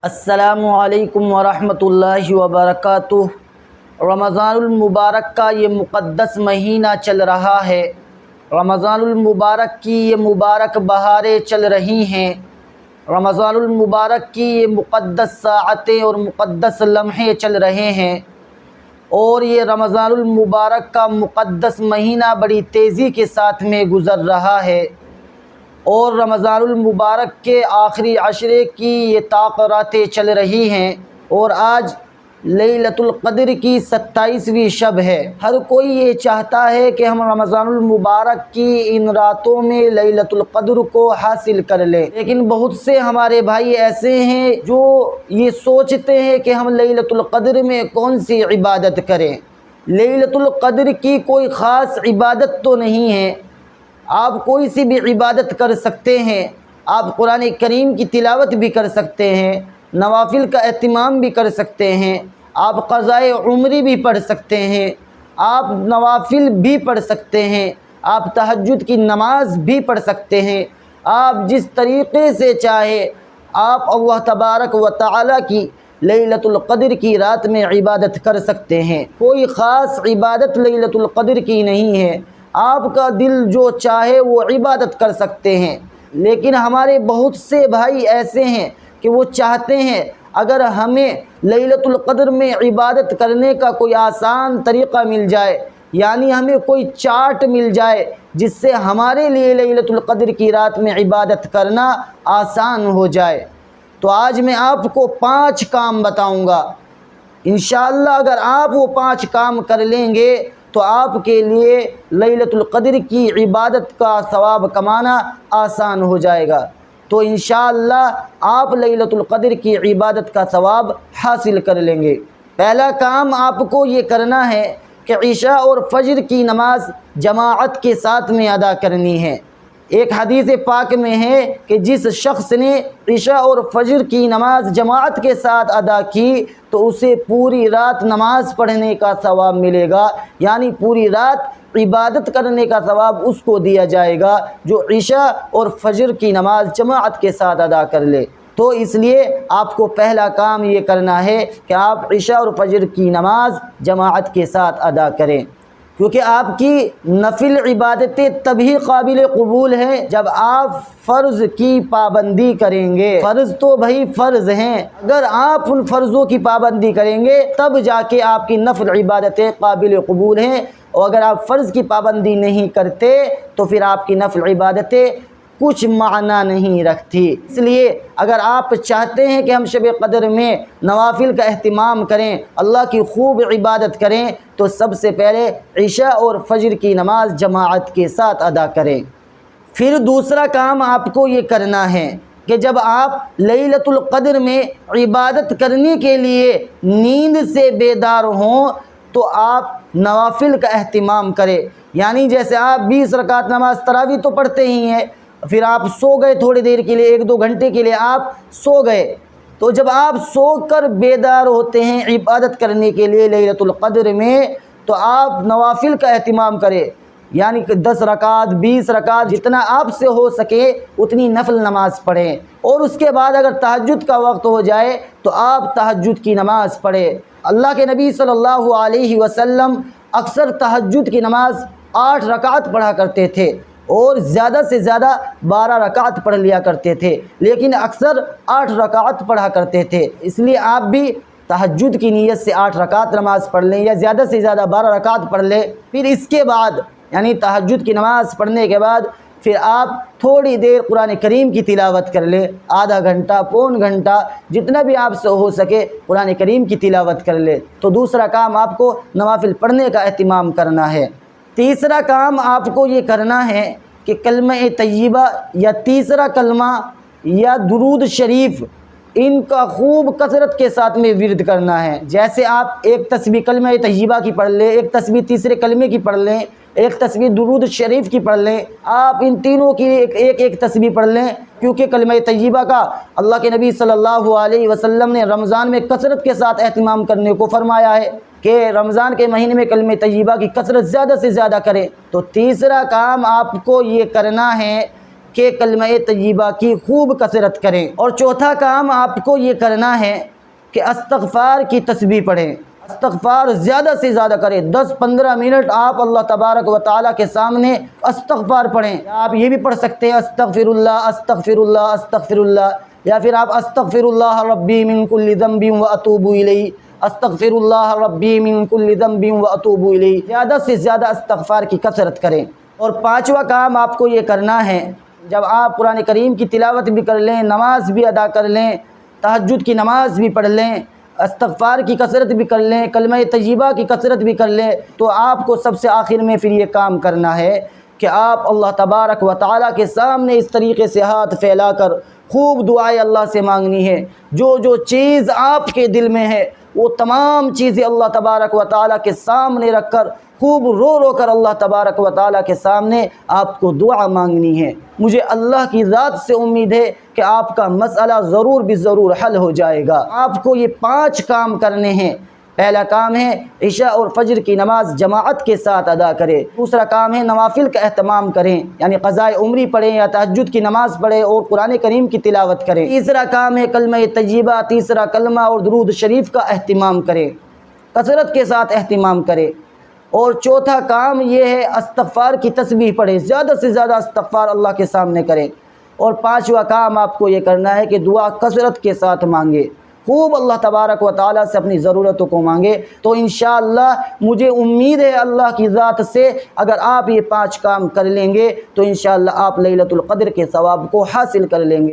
السلام علیکم ورحمۃ اللہ وبرکاتہ۔ رمضان المبارک کا یہ مقدس مہینہ چل رہا ہے۔ رمضان المبارک کی یہ مبارک بہاریں چل رہی ہیں۔ رمضان المبارک کی یہ مقدس ساعتیں اور مقدس لمحے چل رہے ہیں، اور یہ رمضان المبارک کا مقدس مہینہ بڑی تیزی کے ساتھ میں گزر رہا ہے، اور رمضان المبارک کے آخری عشرے کی یہ تاقراتیں چل رہی ہیں، اور آج لیلۃ القدر کی 27ویں شب ہے۔ ہر کوئی یہ چاہتا ہے کہ ہم رمضان المبارک کی ان راتوں میں لیلۃ القدر کو حاصل کر لیں، لیکن بہت سے ہمارے بھائی ایسے ہیں جو یہ سوچتے ہیں کہ ہم لیلۃ القدر میں کون سی عبادت کریں۔ لیلۃ القدر کی کوئی خاص عبادت تو نہیں ہے، آپ کوئی سی بھی عبادت کر سکتے ہیں۔ آپ قرآن کریم کی تلاوت بھی کر سکتے ہیں، نوافل کا اہتمام بھی کر سکتے ہیں، آپ قضائے عمری بھی پڑھ سکتے ہیں، آپ نوافل بھی پڑھ سکتے ہیں، آپ تہجد کی نماز بھی پڑھ سکتے ہیں۔ آپ جس طریقے سے چاہے آپ اللہ تبارک و تعالیٰ کی لیلۃ القدر کی رات میں عبادت کر سکتے ہیں۔ کوئی خاص عبادت لیلۃ القدر کی نہیں ہے، آپ کا دل جو چاہے وہ عبادت کر سکتے ہیں۔ لیکن ہمارے بہت سے بھائی ایسے ہیں کہ وہ چاہتے ہیں اگر ہمیں لیلۃ القدر میں عبادت کرنے کا کوئی آسان طریقہ مل جائے، یعنی ہمیں کوئی چارٹ مل جائے جس سے ہمارے لیے لیلۃ القدر کی رات میں عبادت کرنا آسان ہو جائے، تو آج میں آپ کو 5 کام بتاؤں گا۔ انشاءاللہ اگر آپ وہ 5 کام کر لیں گے تو آپ کے لیے لیلۃ القدر کی عبادت کا ثواب کمانا آسان ہو جائے گا، تو انشاءاللہ آپ لیلۃ القدر کی عبادت کا ثواب حاصل کر لیں گے۔ پہلا کام آپ کو یہ کرنا ہے کہ عشاء اور فجر کی نماز جماعت کے ساتھ میں ادا کرنی ہے۔ ایک حدیث پاک میں ہے کہ جس شخص نے عشاء اور فجر کی نماز جماعت کے ساتھ ادا کی تو اسے پوری رات نماز پڑھنے کا ثواب ملے گا، یعنی پوری رات عبادت کرنے کا ثواب اس کو دیا جائے گا جو عشاء اور فجر کی نماز جماعت کے ساتھ ادا کر لے۔ تو اس لیے آپ کو پہلا کام یہ کرنا ہے کہ آپ عشاء اور فجر کی نماز جماعت کے ساتھ ادا کریں، کیونکہ آپ کی نفل عبادتیں تبھی قابل قبول ہیں جب آپ فرض کی پابندی کریں گے۔ فرض تو بھائی فرض ہیں، اگر آپ ان فرضوں کی پابندی کریں گے تب جا کے آپ کی نفل عبادتیں قابل قبول ہیں، اور اگر آپ فرض کی پابندی نہیں کرتے تو پھر آپ کی نفل عبادتیں کچھ معنی نہیں رکھتی۔ اس لیے اگر آپ چاہتے ہیں کہ ہم شب قدر میں نوافل کا اہتمام کریں، اللہ کی خوب عبادت کریں، تو سب سے پہلے عشاء اور فجر کی نماز جماعت کے ساتھ ادا کریں۔ پھر دوسرا کام آپ کو یہ کرنا ہے کہ جب آپ لیلۃ القدر میں عبادت کرنے کے لیے نیند سے بیدار ہوں تو آپ نوافل کا اہتمام کریں، یعنی جیسے آپ 20 رکعت نماز تراویح تو پڑھتے ہی ہیں، پھر آپ سو گئے تھوڑی دیر کے لیے، 1-2 گھنٹے کے لیے آپ سو گئے، تو جب آپ سو کر بیدار ہوتے ہیں عبادت کرنے کے لیے لیلۃ القدر میں تو آپ نوافل کا اہتمام کریں، یعنی کہ 10 رکعت 20 رکعت جتنا آپ سے ہو سکے اتنی نفل نماز پڑھیں، اور اس کے بعد اگر تہجد کا وقت ہو جائے تو آپ تہجد کی نماز پڑھیں۔ اللہ کے نبی صلی اللہ علیہ وسلم اکثر تہجد کی نماز 8 رکعت پڑھا کرتے تھے، اور زیادہ سے زیادہ 12 رکعت پڑھ لیا کرتے تھے، لیکن اکثر 8 رکعت پڑھا کرتے تھے۔ اس لیے آپ بھی تہجد کی نیت سے 8 رکعت نماز پڑھ لیں، یا زیادہ سے زیادہ 12 رکعت پڑھ لیں۔ پھر اس کے بعد یعنی تہجد کی نماز پڑھنے کے بعد پھر آپ تھوڑی دیر قرآن کریم کی تلاوت کر لیں، آدھا گھنٹہ پون گھنٹہ جتنا بھی آپ سے ہو سکے قرآن کریم کی تلاوت کر لیں۔ تو دوسرا کام آپ کو نوافل پڑھنے کا اہتمام کرنا ہے۔ تیسرا کام آپ کو یہ کرنا ہے کہ کلمہ طیبہ یا تیسرا کلمہ یا درود شریف ان کا خوب کثرت کے ساتھ میں ورد کرنا ہے۔ جیسے آپ ایک تسبیح کلمہ طیبہ کی پڑھ لیں، ایک تسبیح تیسرے کلمے کی پڑھ لیں، ایک تسبیح درود شریف کی پڑھ لیں، آپ ان تینوں کی ایک تسبیح پڑھ لیں، کیونکہ کلمہ طیبہ کا اللہ کے نبی صلی اللہ علیہ وسلم نے رمضان میں کثرت کے ساتھ اہتمام کرنے کو فرمایا ہے کہ رمضان کے مہینے میں کلمہ طیبہ کی کثرت زیادہ سے زیادہ کریں۔ تو تیسرا کام آپ کو یہ کرنا ہے کہ کلمہ طیبہ کی خوب کثرت کریں۔ اور چوتھا کام آپ کو یہ کرنا ہے کہ استغفار کی تسبیح پڑھیں، استغفار زیادہ سے زیادہ کریں۔ 10-15 منٹ آپ اللہ تبارک و تعالیٰ کے سامنے استغفار پڑھیں۔ آپ یہ بھی پڑھ سکتے ہیں استغفر اللہ استغفر اللہ استغفر اللہ، یا پھر آپ استغفر اللہ ربی من کل ذنب واتوب الیہ، استغفر اللہ ربی من کل ذنب واتوب الیہ۔ زیادہ سے زیادہ استغفار کی کثرت کریں۔ اور پانچواں کام آپ کو یہ کرنا ہے، جب آپ قرآن کریم کی تلاوت بھی کر لیں، نماز بھی ادا کر لیں، تہجد کی نماز بھی پڑھ لیں، استغفار کی کثرت بھی کر لیں، کلمہ طیبہ کی کثرت بھی کر لیں، تو آپ کو سب سے آخر میں پھر یہ کام کرنا ہے کہ آپ اللہ تبارک و تعالیٰ کے سامنے اس طریقے سے ہاتھ پھیلا کر خوب دعائیں اللہ سے مانگنی ہے۔ جو چیز آپ کے دل میں ہے وہ تمام چیزیں اللہ تبارک و تعالیٰ کے سامنے رکھ کر خوب رو رو کر اللہ تبارک و تعالیٰ کے سامنے آپ کو دعا مانگنی ہے۔ مجھے اللہ کی ذات سے امید ہے کہ آپ کا مسئلہ ضرور بھی ضرور حل ہو جائے گا۔ آپ کو یہ 5 کام کرنے ہیں۔ پہلا کام ہے عشاء اور فجر کی نماز جماعت کے ساتھ ادا کریں۔ دوسرا کام ہے نوافل کا اہتمام کریں، یعنی قضاء عمری پڑھیں یا تہجد کی نماز پڑھیں اور قرآن کریم کی تلاوت کریں۔ تیسرا کام ہے کلمہ طیبہ، تیسرا کلمہ اور درود شریف کا اہتمام کریں، کثرت کے ساتھ اہتمام کریں۔ اور چوتھا کام یہ ہے استغفار کی تسبیح پڑھیں، زیادہ سے زیادہ استغفار اللہ کے سامنے کریں۔ اور پانچواں کام آپ کو یہ کرنا ہے کہ دعا کثرت کے ساتھ مانگے، خوب اللہ تبارک و تعالیٰ سے اپنی ضرورتوں کو مانگے۔ تو انشاءاللہ مجھے امید ہے اللہ کی ذات سے اگر آپ یہ 5 کام کر لیں گے تو انشاءاللہ آپ لیلۃ القدر کے ثواب کو حاصل کر لیں گے۔